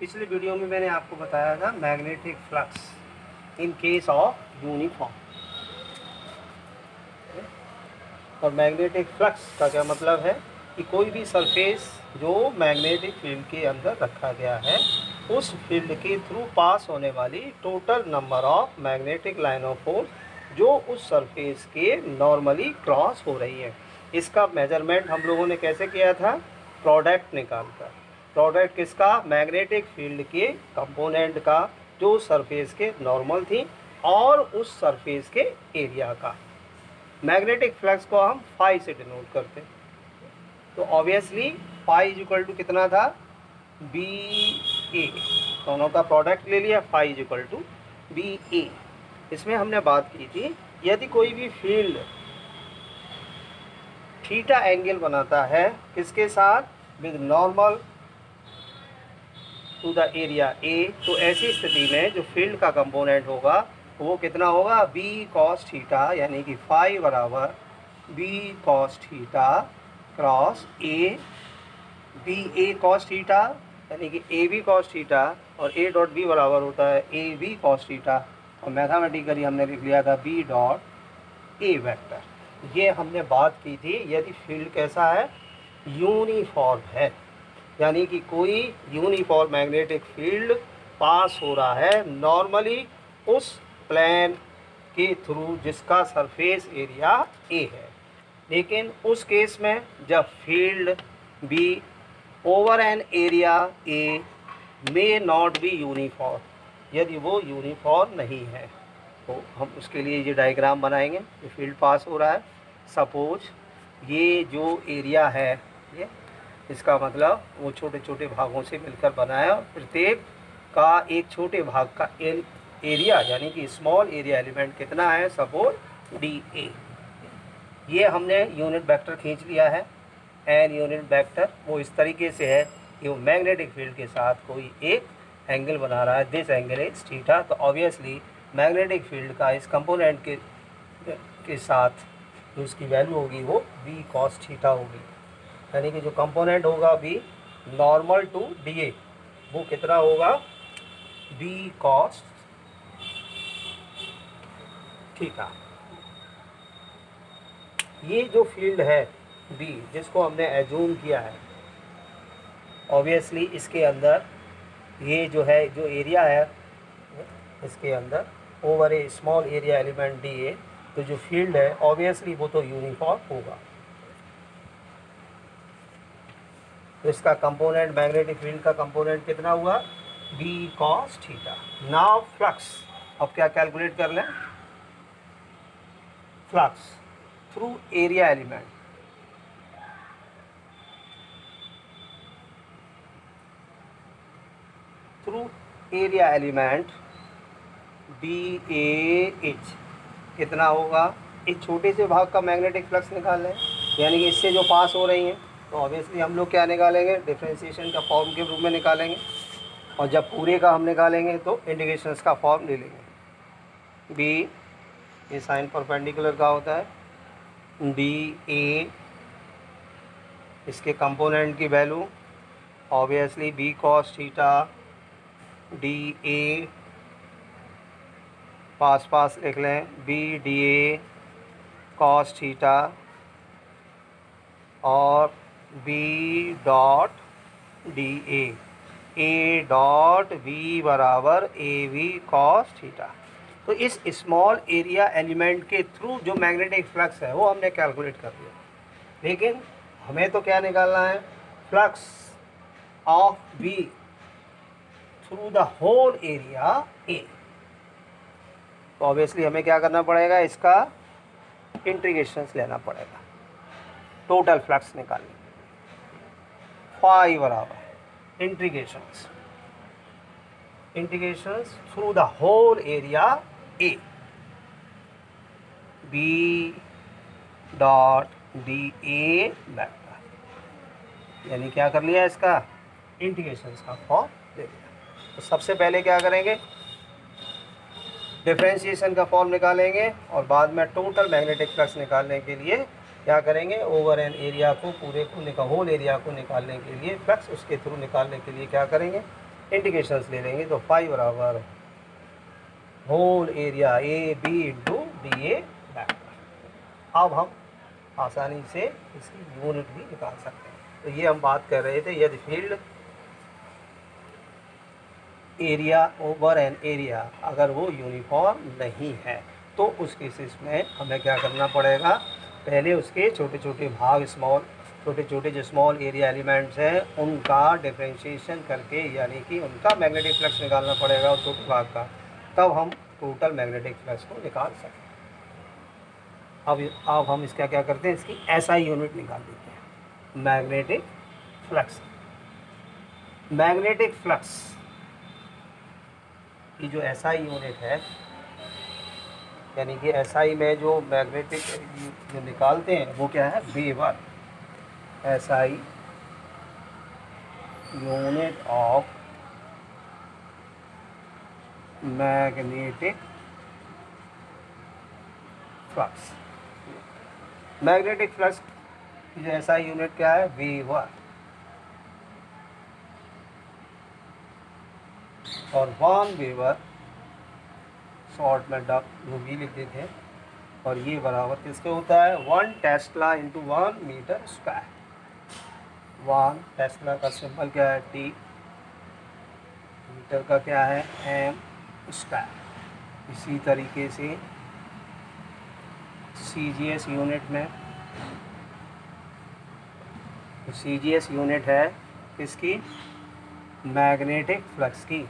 पिछले वीडियो में मैंने आपको बताया था magnetic flux in case of uniform. और मैग्नेटिक फ्लक्स का क्या मतलब है कि कोई भी सरफेस जो मैग्नेटिक फील्ड के अंदर रखा गया है उस फील्ड के थ्रू पास होने वाली total number of magnetic line of force जो उस सरफेस के नॉर्मली क्रॉस हो रही है। इसका मेजरमेंट हम लोगों ने कैसे किया था? प्रोडक्ट निकालकर। प्रोडक्ट किसका? मैग्नेटिक फील्ड के कंपोनेंट का जो सरफेस के नॉर्मल थी और उस सरफेस के एरिया का। मैग्नेटिक फ्लक्स को हम फाई से डिनोट करते हैं। तो obviously phi is equal to कितना था? B A. दोनों का प्रोडक्ट ले लिया, phi is equal to B A. इसमें हमने बात की थी यदि कोई भी फील्ड थीटा एंगल बनाता है किसके साथ? With normal to the area A, तो ऐसी स्थिति में जो फील्ड का कंपोनेंट होगा वो कितना होगा? बी कॉस थीटा, यानी कि फाई बराबर B cos theta cross A. B A cos theta यानी कि ए बी कॉस थीटा, और ए डॉट बी बराबर होता है ए बी कॉस थीटा, और मैथमेटिकली हमने लिख लिया था बी डॉट ए वेक्टर। ये हमने बात की थी यदि फील्ड कैसा है? यूनिफॉर्म है, यानी कि कोई यूनिफॉर्म मैग्नेटिक फील्ड पास हो रहा है नॉर्मली उस प्लेन के थ्रू जिसका सरफेस एरिया ए है। लेकिन उस केस में जब field B over an area A may not be uniform, यदि वो यूनिफॉर्म नहीं है तो हम उसके लिए ये डायग्राम बनाएंगे। ये फील्ड पास हो रहा है, सपोज ये जो एरिया है ये, इसका मतलब वो छोटे छोटे भागों से मिलकर बना है और प्रत्येक का एक छोटे भाग का एरिया यानी कि स्मॉल एरिया एलिमेंट कितना है? Suppose D A. ये हमने यूनिट वेक्टर खींच लिया है। एन यूनिट वेक्टर वो इस तरीके से है कि वो मैग्नेटिक फील्ड के साथ कोई एक एंगल बना रहा है, दिस एंगल इज थीटा। तो ऑब्वियसली मैग्नेटिक फील्ड का इस कंपोनेंट के साथ जो उसकी वैल्यू होगी वो बी कॉस थीटा होगी, यानी कि जो कंपोनेंट होगा B normal to d A वो कितना होगा? B cos theta. ये जो फील्ड है बी जिसको हमने एज्यूम किया है, ऑब्वियसली इसके अंदर ये जो है जो एरिया है इसके अंदर over A small area element D A, तो जो फील्ड है ऑब्वियसली वो तो यूनिफॉर्म होगा। तो इसका कंपोनेंट मैग्नेटिक फील्ड का कंपोनेंट कितना हुआ? B cos theta. Now flux, अब क्या कैलकुलेट कर लें? Flux through area element, through area element B A H कितना होगा? इस छोटे से भाग का मैग्नेटिक फ्लक्स निकाल लें, यानी कि इससे जो पास हो रही हैं, तो ऑब्वियसली हम लोग क्या निकालेंगे? डिफरेंशिएशन का फॉर्म के रूप में निकालेंगे, और जब पूरे का हम निकालेंगे तो इंटीग्रेशंस का फॉर्म ले लेंगे। बी ये साइन परपेंडिकुलर का होता है, डी ए इसके कंपोनेंट की value obviously B cos theta D A, पास पास लिख लें B D A cos theta, और B dot D A dot B बराबर ए वी कॉस थीटा। तो इस स्मॉल एरिया एलिमेंट के थ्रू जो मैग्नेटिक फ्लक्स है वो हमने कैलकुलेट कर लिया, लेकिन हमें तो क्या निकालना है? Flux of B through the whole area A. तो ऑब्वियसली हमें क्या करना पड़ेगा? इसका इंटीग्रेशंस लेना पड़ेगा, टोटल फ्लक्स निकालने। फाई बराबर integrations through the whole area A B dot D A vector, यानी क्या कर लिया? इसका इंटीग्रेशंस का फॉर्म दे दिया। तो सबसे पहले क्या करेंगे? डिफरेंशिएशन का फॉर्म निकालेंगे, और बाद में टोटल मैग्नेटिक फ्लक्स निकालने के लिए क्या करेंगे? ओवर एन एरिया को पूरे को होल एरिया को निकालने के लिए फ्लक्स उसके थ्रू निकालने के लिए क्या करेंगे? इंडिकेशंस ले लेंगे तो फाई बराबर whole area A B into d A vector. अब हम आसानी से इसकी यूनिट भी निकाल सकते हैं। तो ये हम बात कर रहे थे, यदि field area over an area अगर वो यूनिफॉर्म नहीं है तो उस केसेस में हमें क्या करना पड़ेगा, पहले उसके छोटे छोटे भाग छोटे छोटे जो स्मॉल एरिया एलिमेंट्स हैं उनका डिफरेंशिएशन करके, यानी कि उनका मैग्नेटिक फ्लक्स निकालना पड़ेगा उस छोटे भाग का, तब हम टोटल मैग्नेटिक फ्लक्स को निकाल सकते हैं। अब हम इसका क्या करते हैं, इसकी एसआई यूनिट निकाल देते हैं। मैग्नेटिक फ्लक्स की जो एसआई यूनिट है, यानी कि एसआई में जो मैग्नेटिक जो निकालते हैं वो क्या है, weber. SI unit of magnetic flux. Magnetic flux की जो एसआई यूनिट क्या है, वेबर। और 1 वेबर शॉर्ट में वो भी लिख देते हैं, और ये बराबर किसके होता है, 1 tesla into 1 metre square. 1 tesla का सिंबल क्या है, टी, मीटर का क्या है, एम स्क्वायर। इसी तरीके से सीजीएस यूनिट में, सीजीएस यूनिट है किसकी, मैग्नेटिक फ्लक्स की,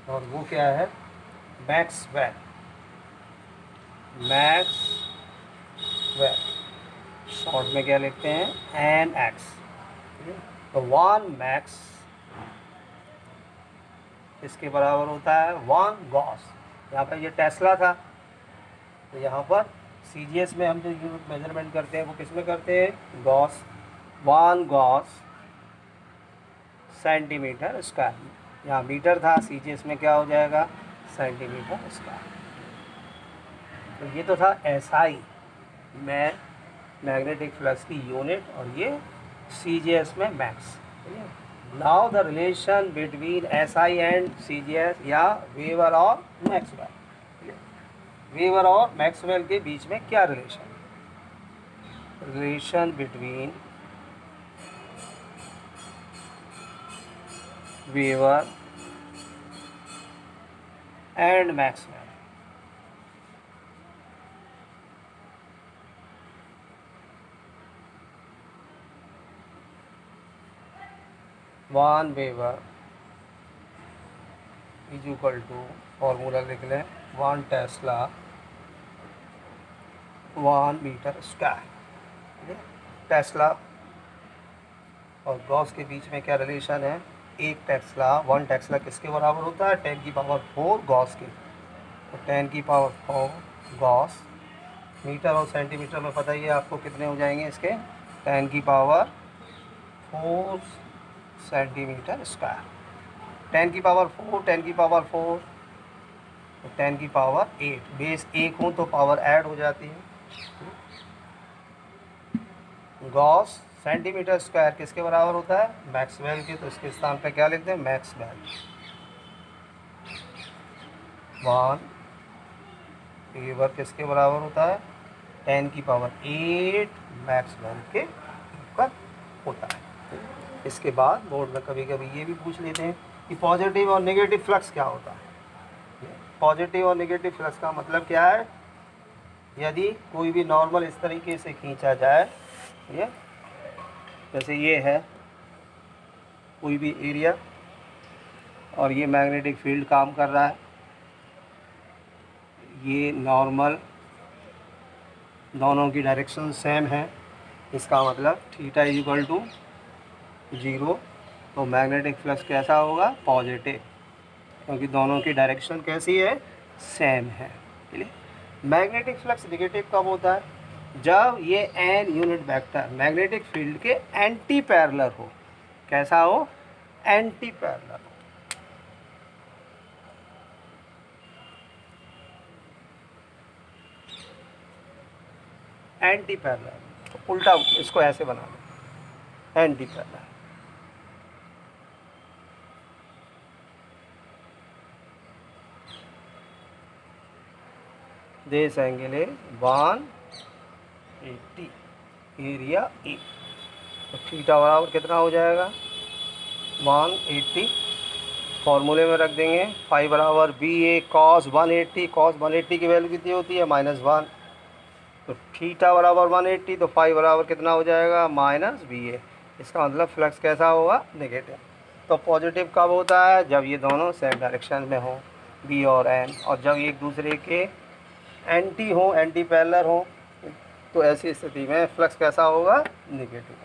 और वो क्या है, मैक्सवेल। शॉर्ट में क्या लिखते हैं, एन एक्स। तो 1 मैक्स इसके बराबर होता है 1 गॉस। यहाँ पर ये टेस्ला था, तो यहाँ पर सीजीएस में हम जो यूनिट मेजरमेंट करते हैं वो किस में करते हैं, गॉस। 1 Gauss centimetre square. यहाँ मीटर था, सीजीएस में क्या हो जाएगा, सेंटीमीटर स्क्वायर। तो ये तो था एसआई में मैग्नेटिक फ्लक्स की यूनिट, और ये सीजीएस में max. Now the relation between SI and CGS, या वेबर और मैक्सवेल। वेबर और मैक्सवेल के बीच में क्या relation, relation between weber and maxwell. One weber is equal to, formula लिख लें, 1 टेस्ला 1 मीटर स्क्वायर। टेस्ला और गॉस के बीच में क्या रिलेशन है, 1 टेस्ला किसके बराबर होता है, 10 की पावर 4 गॉस के। तो 10 की पावर 4 गॉस, मीटर और सेंटीमीटर में पता ही है आपको कितने हो जाएंगे इसके, 10 की पावर 4 सेंटीमीटर स्क्वायर। 10 की पावर 4, 10 की पावर 4, तो 10 की पावर 8, बेस 1 हो तो पावर ऐड हो जाती है। गॉस सेंटीमीटर स्क्वायर किसके बराबर होता है, मैक्सवेल के, तो इसके स्थान पे क्या लिखते हैं, मैक्सवेल। 1 वेबर किसके बराबर होता है, 10 की पावर 8 मैक्सवेल के ऊपर होता है। इसके बाद बोर्ड में कभी कभी ये भी पूछ लेते हैं कि पॉजिटिव और नेगेटिव फ्लक्स क्या होता है। पॉजिटिव और नेगेटिव फ्लक्स का मतलब क्या है, यदि कोई भी नॉर्मल इस तरीके से खींचा जाए, ये जैसे ये है कोई भी एरिया, और ये मैग्नेटिक फील्ड काम कर रहा है, ये नॉर्मल, दोनों की डायरेक्शन सेम है, इसका मतलब थीटा इज इक्वल टू 0, तो मैग्नेटिक फ्लक्स कैसा होगा, पॉजिटिव, क्योंकि दोनों की डायरेक्शन कैसी है, सेम है। चलिए, मैग्नेटिक फ्लक्स नेगेटिव कब होता है, जब ये n unit vector magnetic field के एंटी पैरेलल हो। कैसा हो, एंटी पैरेलल हो। एंटी पैरेलल, तो उल्टा इसको ऐसे बना लो, एंटी पैरेलल। दिस एंगल है 180 एरिया ए। तो थीटा बराबर कितना हो जाएगा 180, फॉर्मूले में रख देंगे फाई बराबर बी ए कॉस 180, कॉस 180 की वैल्यू कितनी होती है -1, तो थीटा बराबर 180, तो फाई बराबर कितना हो जाएगा -BA। इसका मतलब फ्लक्स कैसा होगा नेगेटिव। तो पॉजिटिव कब होता है जब ये दोनों सेम डायरेक्शन में हो बी और एन, और जब एक दूसरे के एंटी पैरेलल हो, तो ऐसी स्थिति में फ्लक्स कैसा होगा नेगेटिव।